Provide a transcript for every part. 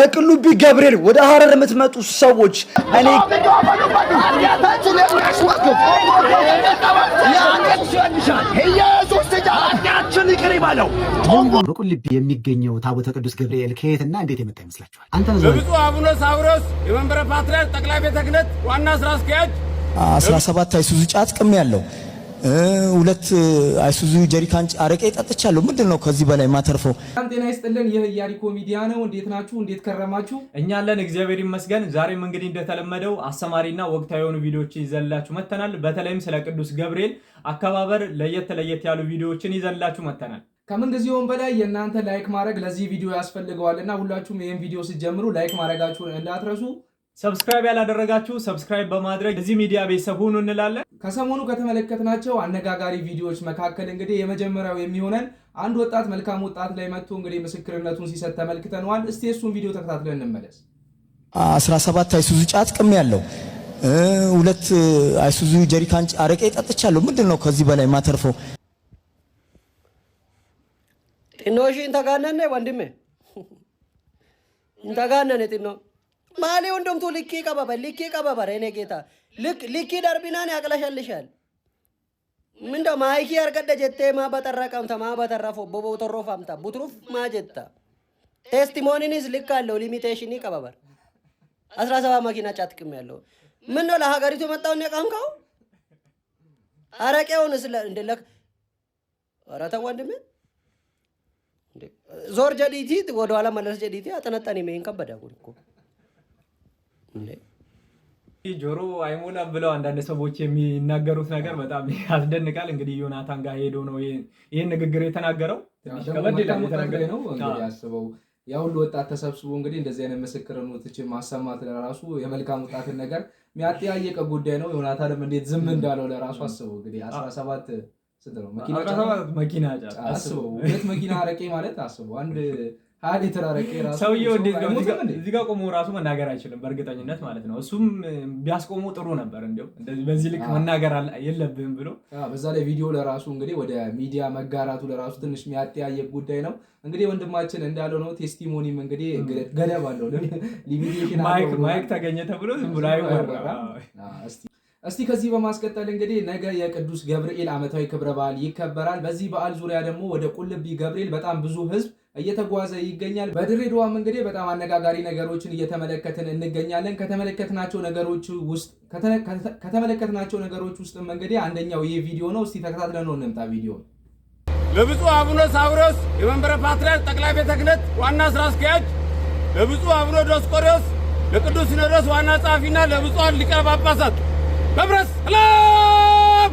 በቅሉቢ ገብርኤል ወደ ሐረር የምትመጡ ሰዎች እኔ በቁልቢ የሚገኘው ታቦተ ቅዱስ ገብርኤል ከየትና እንዴት የመጣ ይመስላችኋል? አንተ ነው በብፁዕ አቡነ ሳዊሮስ የመንበረ ፓትርያርክ ጠቅላይ ቤተ ክህነት ዋና ስራ አስኪያጅ 17 አይሱዙ ጫት ቅም ያለው 2 አይሱዙ ጀሪካን አረቄ ጠጥቻለሁ። ምንድነው ከዚህ በላይ ማተርፈው? ጤና ይስጥልን። ይህ ኢያሪኮ ሚዲያ ነው። እንዴት ናችሁ? እንዴት ከረማችሁ? እኛ አለን እግዚአብሔር ይመስገን። ዛሬም እንግዲህ እንደተለመደው አስተማሪና ወቅታዊ የሆኑ ቪዲዮዎችን ይዘንላችሁ መተናል። በተለይም ስለ ቅዱስ ገብርኤል አከባበር ለየት ያሉ ቪዲዮዎችን ይዘንላችሁ መተናል። ከምን ጊዜውም በላይ የእናንተ ላይክ ማድረግ ለዚህ ቪዲዮ ያስፈልገዋልና ሁላችሁም ይሄን ቪዲዮ ስትጀምሩ ላይክ ማድረጋችሁን እንዳትረሱ። ሰብስክራይብ ያላደረጋችሁ ሰብስክራይብ በማድረግ እዚህ ሚዲያ ቤተሰብ ሁኑ እንላለን። ከሰሞኑ ከተመለከትናቸው አነጋጋሪ ቪዲዮዎች መካከል እንግዲህ የመጀመሪያው የሚሆነን አንድ ወጣት መልካም ወጣት ላይ መጥቶ እንግዲህ ምስክርነቱን ሲሰጥ ተመልክተናል። እስቲ እሱን ቪዲዮ ተከታትለን እንመለስ። 17 አይሱዙ ጫት ቅም ያለው 2 አይሱዙ ጀሪካን አረቄ ጠጥቻለሁ። ምንድነው ከዚህ በላይ ማተርፈው? ጢኖሽ እንተጋነነ ወንድሜ እንተጋነነ ጢኖ ማሊ ወንዶምቱ ልኪ ቀባባ እኔ ጌታ ልኪ ደርቢናን ያቅለሸልሻል። ምንደ ማይኪ አርገደ ጀቴ ማ በጠረቀም ተማ በተረፈ ቦቦ ተሮፋምታ ቡትሩፍ ማጀታ ቴስቲሞኒኒስ ልካለው ሊሚቴሽን ቀባባ 17 መኪና ጫትቅም ያለው ምን ነው ለሀገሪቱ መጣውን ያቃምካው አረቄውን ስለ እንደለክ አራታ ወንድሜ ዞር ጀዲቲ ወደ ኋላ መለስ ጀዲቲ አጠነጠኒ ምን ከበዳጉ እኮ ጆሮ አይሞላም ብለው አንዳንድ ሰዎች የሚናገሩት ነገር በጣም ያስደንቃል። እንግዲህ ዮናታን ጋር ሄዶ ነው ይሄን ንግግር የተናገረው። ትንሽ ከበድ ይላል የተናገረው ነው። እንግዲህ አስበው ያ ሁሉ ወጣት ተሰብስቦ እንግዲህ እንደዚህ አይነት ምስክርነቶችን ማሰማት ለራሱ የመልካም ወጣትን ነገር የሚያጠያየቀ ጉዳይ ነው። ዮናታንም እንዴት ዝም እንዳለው ለራሱ አስበው። እንግዲህ 17 ስንት ነው መኪና አስበው። 2 መኪና አረቄ ማለት አስበው አንድ 20 ሊትር አረቄ ራሱ ሰውዬው እንዴት ነው እዚህ ጋር ቆሞ ራሱ መናገር አይችልም በእርግጠኝነት ማለት ነው። እሱም ቢያስቆሙ ጥሩ ነበር። እንደው እንደዚህ በዚህ ልክ መናገር የለብህም ብሎ በዛ ላይ ቪዲዮ ለራሱ እንግዲህ ወደ ሚዲያ መጋራቱ ለራሱ ትንሽ የሚያጠያየቅ ጉዳይ ነው። እንግዲህ ወንድማችን እንዳለው ነው። ቴስቲሞኒም እንግዲህ ገደብ አለው ሊሚቴሽን ማይክ ተገኘ ተብሎ ዝም ብሎ አይወራ። እስቲ ከዚህ በማስቀጠል እንግዲህ ነገ የቅዱስ ገብርኤል ዓመታዊ ክብረ በዓል ይከበራል። በዚህ በዓል ዙሪያ ደግሞ ወደ ቁልቢ ገብርኤል በጣም ብዙ ህዝብ እየተጓዘ ይገኛል። በድሬዳዋም እንግዲህ በጣም አነጋጋሪ ነገሮችን እየተመለከትን እንገኛለን። ከተመለከትናቸው ነገሮች ውስጥም እንግዲህ አንደኛው ይህ ቪዲዮ ነው። እስቲ ተከታትለን ነው እንምጣ ቪዲዮ። ለብፁዕ አቡነ ሳዊሮስ የመንበረ ፓትርያርክ ጠቅላይ ቤተ ክህነት ዋና ስራ አስኪያጅ፣ ለብፁዕ አቡነ ዲዮስቆሮስ ለቅዱስ ሲኖዶስ ዋና ጸሐፊና ለብፁዓን ሊቃነ ጳጳሳት መብረስ ሰላም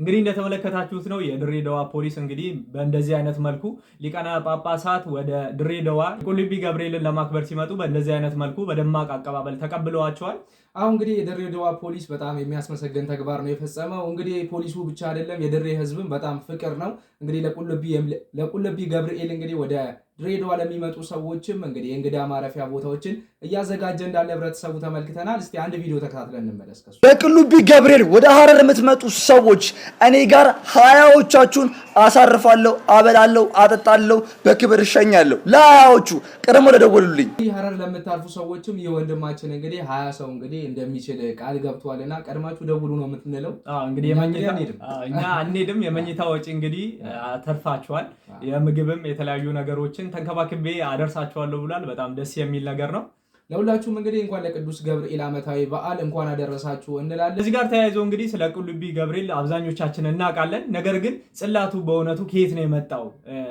እንግዲህ እንደተመለከታችሁት ነው የድሬዳዋ ፖሊስ እንግዲህ በእንደዚህ አይነት መልኩ ሊቃነ ጳጳሳት ወደ ድሬዳዋ ቁልቢ ገብርኤልን ለማክበር ሲመጡ በእንደዚህ አይነት መልኩ በደማቅ አቀባበል ተቀብለዋቸዋል። አሁን እንግዲህ የድሬዳዋ ፖሊስ በጣም የሚያስመሰግን ተግባር ነው የፈጸመው። እንግዲህ ፖሊሱ ብቻ አይደለም የድሬ ህዝብም በጣም ፍቅር ነው። እንግዲህ ለቁልቢ ገብርኤል እንግዲህ ወደ ድሬዳዋ ለሚመጡ ሰዎችም እንግዲህ የእንግዳ ማረፊያ ቦታዎችን እያዘጋጀ እንዳለ ህብረተሰቡ ተመልክተናል። እስቲ አንድ ቪዲዮ ተከታትለን እንመለስ። በቅሉቢ ገብርኤል ወደ ሐረር የምትመጡ ሰዎች እኔ ጋር 20ዎቻችሁን አሳርፋለሁ፣ አበላለሁ፣ አጠጣለሁ፣ በክብር እሸኛለሁ። ለ20ዎቹ ቀደም ለደወሉልኝ ሐረር ለምታልፉ ሰዎችም የወንድማችን እንግዲህ 20 ሰው እንግዲህ እንደሚችል ቃል ገብቷልና ቀድማችሁ ደውሉ ነው የምትነለው። እንግዲህ እኛ አንሄድም። የመኝታ ወጪ እንግዲህ አተርፋችኋል። የምግብም የተለያዩ ነገሮችን ተንከባክቤ አደርሳችኋለሁ ብሏል። በጣም ደስ የሚል ነገር ነው። ለሁላችሁም እንግዲህ እንኳን ለቅዱስ ገብርኤል ዓመታዊ በዓል እንኳን አደረሳችሁ እንላለን። እዚህ ጋር ተያይዞ እንግዲህ ስለ ቁልቢ ገብርኤል አብዛኞቻችን እናውቃለን። ነገር ግን ጽላቱ በእውነቱ ከየት ነው የመጣው፣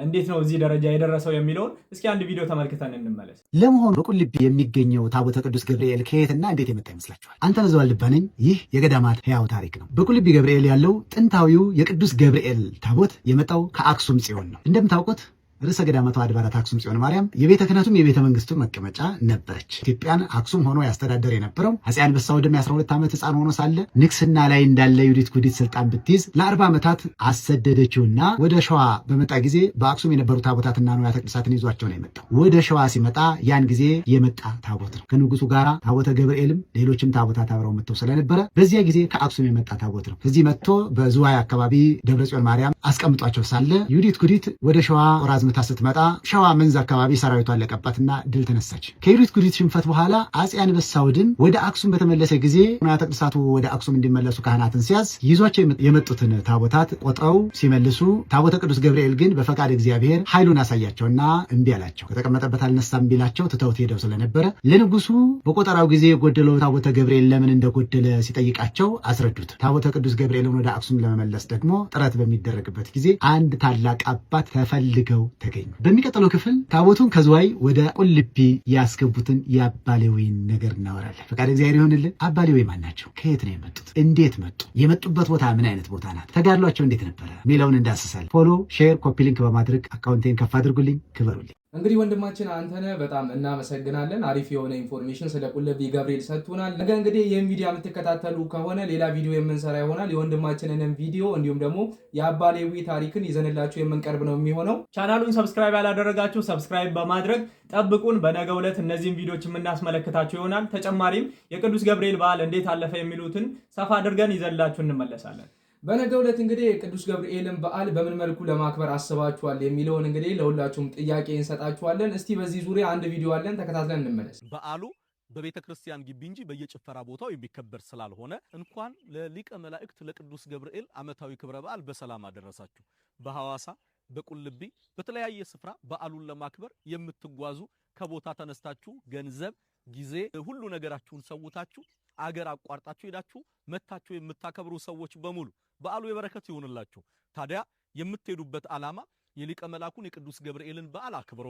እንዴት ነው እዚህ ደረጃ የደረሰው የሚለውን እስኪ አንድ ቪዲዮ ተመልክተን እንመለስ። ለመሆኑ በቁልቢ የሚገኘው ታቦተ ቅዱስ ገብርኤል ከየትና እንዴት የመጣ ይመስላችኋል? አንተ ነው ዘዋልባነኝ። ይህ የገዳማት ሕያው ታሪክ ነው። በቁልቢ ገብርኤል ያለው ጥንታዊው የቅዱስ ገብርኤል ታቦት የመጣው ከአክሱም ጽዮን ነው። እንደምታውቁት ርዕሰ ገዳማቱ አድባራት አክሱም ጽዮን ማርያም የቤተ ክህነቱም የቤተ መንግስቱ መቀመጫ ነበረች። ኢትዮጵያን አክሱም ሆኖ ያስተዳደር የነበረው አፄ አንበሳ ወልደ 12 ዓመት ሕፃን ሆኖ ሳለ ንግስና ላይ እንዳለ ዩዲት ጉዲት ስልጣን ብትይዝ ለ40 ዓመታት አሰደደችውና ወደ ሸዋ በመጣ ጊዜ በአክሱም የነበሩ ታቦታትና ንዋያተ ቅድሳትን ይዟቸው ነው የመጣው። ወደ ሸዋ ሲመጣ ያን ጊዜ የመጣ ታቦት ነው። ከንጉሱ ጋራ ታቦተ ገብርኤልም ሌሎችም ታቦታት አብረው መጥተው ስለነበረ በዚያ ጊዜ ከአክሱም የመጣ ታቦት ነው። እዚህ መጥቶ በዝዋይ አካባቢ ደብረ ጽዮን ማርያም አስቀምጧቸው ሳለ ዩዲት ጉዲት ወደ ሸዋ ራዝምታ ስትመጣ ሸዋ መንዝ አካባቢ ሰራዊቷ አለቀባትና ድል ተነሳች። ከዩዲት ጉዲት ሽንፈት በኋላ አፄ አንበሳ ወድን ወደ አክሱም በተመለሰ ጊዜ ንዋያተ ቅድሳቱ ወደ አክሱም እንዲመለሱ ካህናትን ሲያዝ ይዟቸው የመጡትን ታቦታት ቆጥረው ሲመልሱ ታቦተ ቅዱስ ገብርኤል ግን በፈቃድ እግዚአብሔር ኃይሉን አሳያቸውና እምቢ አላቸው። ከተቀመጠበት አልነሳም ቢላቸው ትተውት ሄደው ስለነበረ ለንጉሱ በቆጠራው ጊዜ የጎደለው ታቦተ ገብርኤል ለምን እንደጎደለ ሲጠይቃቸው አስረዱት። ታቦተ ቅዱስ ገብርኤልን ወደ አክሱም ለመመለስ ደግሞ ጥረት በሚደረግበት ጊዜ አንድ ታላቅ አባት ተፈልገው ተገኙ። በሚቀጥለው ክፍል ታቦቱን ከዝዋይ ወደ ቁልቢ ያስገቡትን የአባሌዊን ነገር እናወራለን። ፈቃድ እግዚአብሔር ይሆንልን። አባሌዊ ማን ናቸው? ከየት ነው የመጡት? እንዴት መጡ? የመጡበት ቦታ ምን አይነት ቦታ ናት? ተጋድሏቸው እንዴት ነበረ ሚለውን እንዳስሳለን። ፎሎ፣ ሼር፣ ኮፒ ሊንክ በማድረግ አካውንቴን ከፍ አድርጉልኝ። ክበሩልኝ። እንግዲህ ወንድማችን አንተነህ በጣም እናመሰግናለን። አሪፍ የሆነ ኢንፎርሜሽን ስለ ቁልቢ ገብርኤል ሰጥቶናል። ነገ እንግዲህ ይህን ቪዲዮ የምትከታተሉ ከሆነ ሌላ ቪዲዮ የምንሰራ ይሆናል። የወንድማችንንም ቪዲዮ እንዲሁም ደግሞ የአባሌዊ ታሪክን ይዘንላችሁ የምንቀርብ ነው የሚሆነው። ቻናሉን ሰብስክራይብ ያላደረጋችሁ ሰብስክራይብ በማድረግ ጠብቁን። በነገው ዕለት እነዚህን ቪዲዮዎች የምናስመለክታችሁ ይሆናል። ተጨማሪም የቅዱስ ገብርኤል በዓል እንዴት አለፈ የሚሉትን ሰፋ አድርገን ይዘንላችሁ እንመለሳለን። በነገው ዕለት እንግዲህ የቅዱስ ገብርኤልን በዓል በምን መልኩ ለማክበር አስባችኋል የሚለውን እንግዲህ ለሁላችሁም ጥያቄ እንሰጣችኋለን። እስቲ በዚህ ዙሪያ አንድ ቪዲዮ አለን፣ ተከታትለን እንመለስ። በዓሉ በቤተ ክርስቲያን ግቢ እንጂ በየጭፈራ ቦታው የሚከበር ስላልሆነ እንኳን ለሊቀ መላእክት ለቅዱስ ገብርኤል ዓመታዊ ክብረ በዓል በሰላም አደረሳችሁ። በሐዋሳ በቁልቢ በተለያየ ስፍራ በዓሉን ለማክበር የምትጓዙ ከቦታ ተነስታችሁ ገንዘብ፣ ጊዜ፣ ሁሉ ነገራችሁን ሰውታችሁ አገር አቋርጣችሁ ሄዳችሁ መታችሁ የምታከብሩ ሰዎች በሙሉ በዓሉ የበረከት ይሁንላችሁ። ታዲያ የምትሄዱበት ዓላማ የሊቀ መላኩን የቅዱስ ገብርኤልን በዓል አክብሮ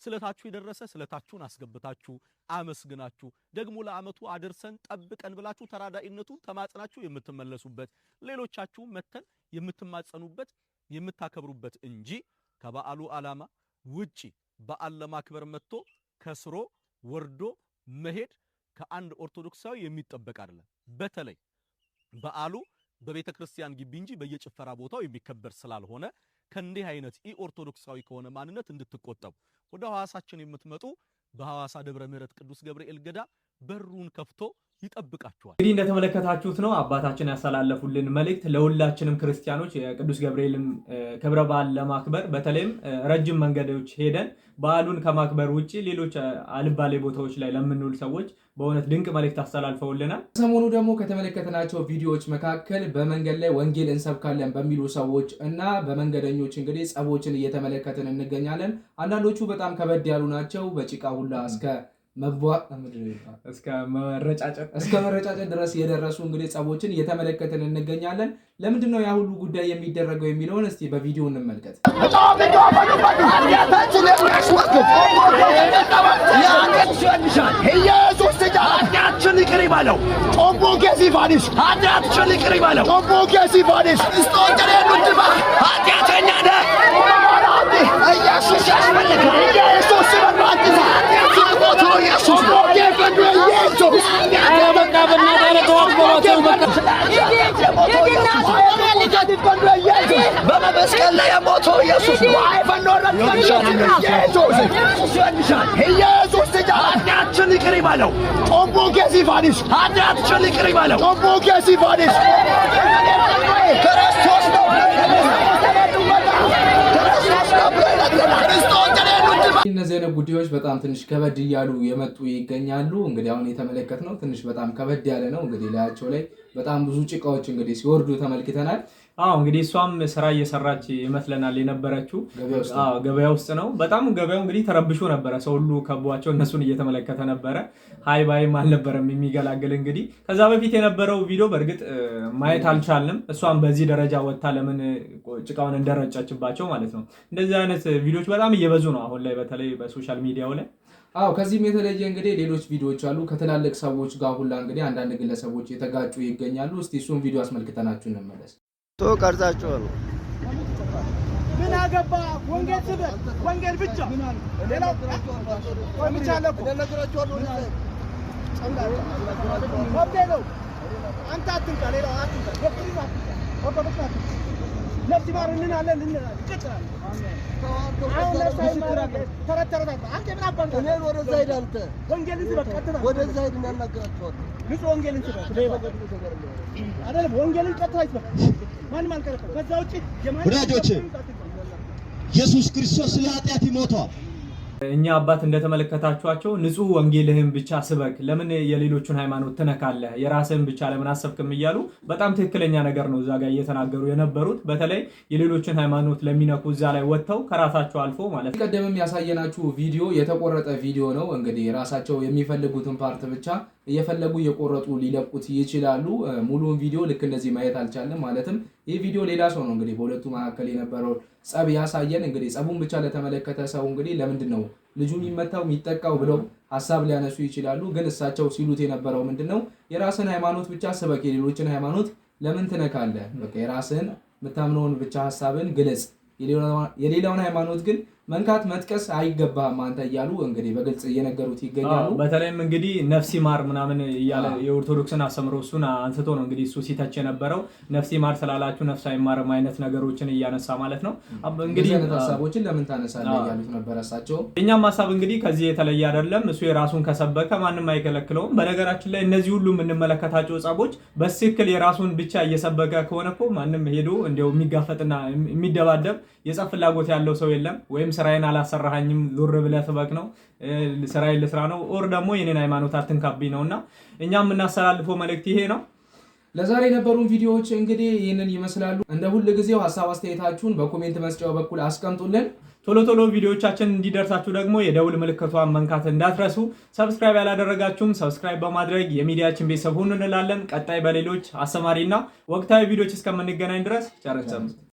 ስለታችሁ የደረሰ ስለታችሁን አስገብታችሁ አመስግናችሁ ደግሞ ለዓመቱ አድርሰን ጠብቀን ብላችሁ ተራዳኢነቱን ተማጽናችሁ የምትመለሱበት ሌሎቻችሁ መተን የምትማጸኑበት የምታከብሩበት እንጂ ከበዓሉ ዓላማ ውጪ በዓል ለማክበር መጥቶ ከስሮ ወርዶ መሄድ ከአንድ ኦርቶዶክሳዊ የሚጠበቅ አይደለም። በተለይ በዓሉ በቤተ ክርስቲያን ግቢ እንጂ በየጭፈራ ቦታው የሚከበር ስላልሆነ ከእንዲህ አይነት ኦርቶዶክሳዊ ከሆነ ማንነት እንድትቆጠቡ ወደ ሐዋሳችን የምትመጡ በሐዋሳ ደብረ ምሕረት ቅዱስ ገብርኤል ገዳም በሩን ከፍቶ ይጠብቃችኋል። እንግዲህ እንደተመለከታችሁት ነው አባታችን ያስተላለፉልን መልእክት ለሁላችንም ክርስቲያኖች የቅዱስ ገብርኤልን ክብረ በዓል ለማክበር በተለይም ረጅም መንገዶች ሄደን በዓሉን ከማክበር ውጪ ሌሎች አልባሌ ቦታዎች ላይ ለምንውል ሰዎች በእውነት ድንቅ መልእክት አስተላልፈውልናል። ሰሞኑ ደግሞ ከተመለከትናቸው ቪዲዮዎች መካከል በመንገድ ላይ ወንጌል እንሰብካለን በሚሉ ሰዎች እና በመንገደኞች እንግዲህ ጸቦችን እየተመለከትን እንገኛለን። አንዳንዶቹ በጣም ከበድ ያሉ ናቸው። በጭቃ ሁላ እስከ መረጫጨት ድረስ የደረሱ እንግዲህ ጸቦችን እየተመለከትን እንገኛለን። ለምንድን ነው ያ ሁሉ ጉዳይ የሚደረገው የሚለውን እስቲ በቪዲዮ እንመልከት። ኢየሱስ ኃጢአታችን ይቅር ይበለው። ጦምቦ ገሲፋኒስ ኃጢአታችን ይቅር ይበለው። ጦምቦ ገሲፋኒስ ስቶንተሬ ኑድባ ኃጢአተኛ ነህ። ኢየሱስ ያስፈልጋል። ኢየሱስ ይበልጣል። ሞቶ ኢየሱስ ነው። ገበዱ ኢየሱስ ያበቃ በእናታቸው አጥቦታቸው በቃ በመስቀል ላይ የሞተው ኢየሱስ ነው። አይፈኖረን ኢየሱስ ኃጢአታችን ይቅር ይበለው። ጦምቦ ገሲፋኒስ ኃጢአታችን ይቅር ይበለው። ጦምቦ ገሲፋኒስ ክርስቶስ ነው። እነዚህ አይነት ጉዳዮች በጣም ትንሽ ከበድ እያሉ የመጡ ይገኛሉ። እንግዲህ አሁን የተመለከትነው ትንሽ በጣም ከበድ ያለ ነው። እንግዲህ ላያቸው ላይ በጣም ብዙ ጭቃዎች እንግዲህ ሲወርዱ ተመልክተናል። እንግዲህ እሷም ስራ እየሰራች ይመስለናል የነበረችው ገበያ ውስጥ ነው። በጣም ገበያው እንግዲህ ተረብሾ ነበረ። ሰው ሁሉ ከቧቸው እነሱን እየተመለከተ ነበረ። ሃይ ባይም አልነበረም የሚገላግል። እንግዲህ ከዛ በፊት የነበረው ቪዲዮ በእርግጥ ማየት አልቻልንም። እሷም በዚህ ደረጃ ወጥታ ለምን ጭቃውን እንደረጨችባቸው ማለት ነው። እንደዚህ አይነት ቪዲዮዎች በጣም እየበዙ ነው አሁን ላይ በተለይ በሶሻል ሚዲያው ላይ። ከዚህም የተለየ እንግዲህ ሌሎች ቪዲዮዎች አሉ። ከትላልቅ ሰዎች ጋር ሁላ እንግዲህ አንዳንድ ግለሰቦች የተጋጩ ይገኛሉ። እስቲ እሱን ቪዲዮ አስመልክተናችሁ እንመለስ። ቀርጻችሁ ነው ምን አገባ? ወንጌል ስበክ፣ ወንጌል ብቻ። ሌላው ቆምቻለሁ ለነገራችኋለሁ። ነው አንተ አትንካ፣ ሌላው አትንካ። ዶክትሪን አትንካ፣ ኦርቶዶክስ አትንካ። ነፍስ ይማር እንላለን ይቀጥላል። አሁን ነፍስ ይማር ተረተረታ አንተ ምን አባንተ እኔን ወደዛ ሄድ አንተ ወንጌልን ስበክ፣ ቀጥታ ወደዛ ሄድ እናናገራቸዋለን። ንጹህ ወንጌልን ስበክ አይደለም፣ ወንጌልን ቀጥታ ይስበክ። ማንም አልከለከለም። ከዛ ውጪ ወዳጆቼ ኢየሱስ ክርስቶስ ለኃጢአት ይሞታል። እኛ አባት እንደተመለከታችኋቸው ንጹህ ወንጌልህን ብቻ ስበክ፣ ለምን የሌሎቹን ሃይማኖት ትነካለህ? የራስህን ብቻ ለምን አሰብክም? እያሉ በጣም ትክክለኛ ነገር ነው እዛ ጋር እየተናገሩ የነበሩት። በተለይ የሌሎችን ሃይማኖት ለሚነኩ እዛ ላይ ወጥተው ከራሳቸው አልፎ ማለት ነው። ቀደምም ያሳየናችሁ ቪዲዮ የተቆረጠ ቪዲዮ ነው። እንግዲህ ራሳቸው የሚፈልጉትን ፓርት ብቻ እየፈለጉ እየቆረጡ ሊለቁት ይችላሉ። ሙሉውን ቪዲዮ ልክ እንደዚህ ማየት አልቻለም። ማለትም ይህ ቪዲዮ ሌላ ሰው ነው እንግዲህ በሁለቱ መካከል የነበረው ጸብ ያሳየን። እንግዲህ ጸቡን ብቻ ለተመለከተ ሰው እንግዲህ ለምንድን ነው ልጁ የሚመታው የሚጠቃው ብለው ሀሳብ ሊያነሱ ይችላሉ። ግን እሳቸው ሲሉት የነበረው ምንድነው? የራስን ሃይማኖት ብቻ ስበክ፣ የሌሎችን ሃይማኖት ለምን ትነካለህ? በቃ የራስን የምታምነውን ብቻ ሀሳብን ግለጽ፣ የሌላውን ሃይማኖት ግን መንካት መጥቀስ አይገባም አንተ እያሉ እንግዲህ በግልጽ እየነገሩት ይገኛሉ። በተለይም እንግዲህ ነፍስ ይማር ምናምን እያለ የኦርቶዶክስን አስተምሮ እሱን አንስቶ ነው እንግዲህ እሱ ሲተች የነበረው። ነፍስ ይማር ስላላችሁ ነፍስ አይማርም አይነት ነገሮችን እያነሳ ማለት ነው። እንግዲህ ሀሳቦችን ለምን ታነሳለህ እያሉት ነበር እሳቸው። የእኛም ሀሳብ እንግዲህ ከዚህ የተለየ አይደለም። እሱ የራሱን ከሰበከ ማንም አይከለክለውም። በነገራችን ላይ እነዚህ ሁሉ የምንመለከታቸው ጸቦች በትክክል የራሱን ብቻ እየሰበከ ከሆነ እኮ ማንም ሄዶ እንዲያው የሚጋፈጥና የሚደባደብ የጸብ ፍላጎት ያለው ሰው የለም። ወይም ስራዬን አላሰራኸኝም ዞር ብለህ ስበክ ነው፣ ስራዬን ልስራ ነው፣ ኦር ደግሞ የኔን ሃይማኖት አትንካብኝ ነውና እኛ የምናስተላልፈው መልእክት ይሄ ነው። ለዛሬ የነበሩን ቪዲዮዎች እንግዲህ ይህንን ይመስላሉ። እንደ ሁል ጊዜው ሀሳብ አስተያየታችሁን በኮሜንት መስጫው በኩል አስቀምጡልን። ቶሎ ቶሎ ቪዲዮዎቻችን እንዲደርሳችሁ ደግሞ የደውል ምልክቷን መንካት እንዳትረሱ። ሰብስክራይብ ያላደረጋችሁም ሰብስክራይብ በማድረግ የሚዲያችን ቤተሰብ ሁኑ እንላለን። ቀጣይ በሌሎች አስተማሪና ወቅታዊ ቪዲዮዎች እስከምንገናኝ ድረስ ቸር ሰንብቱ።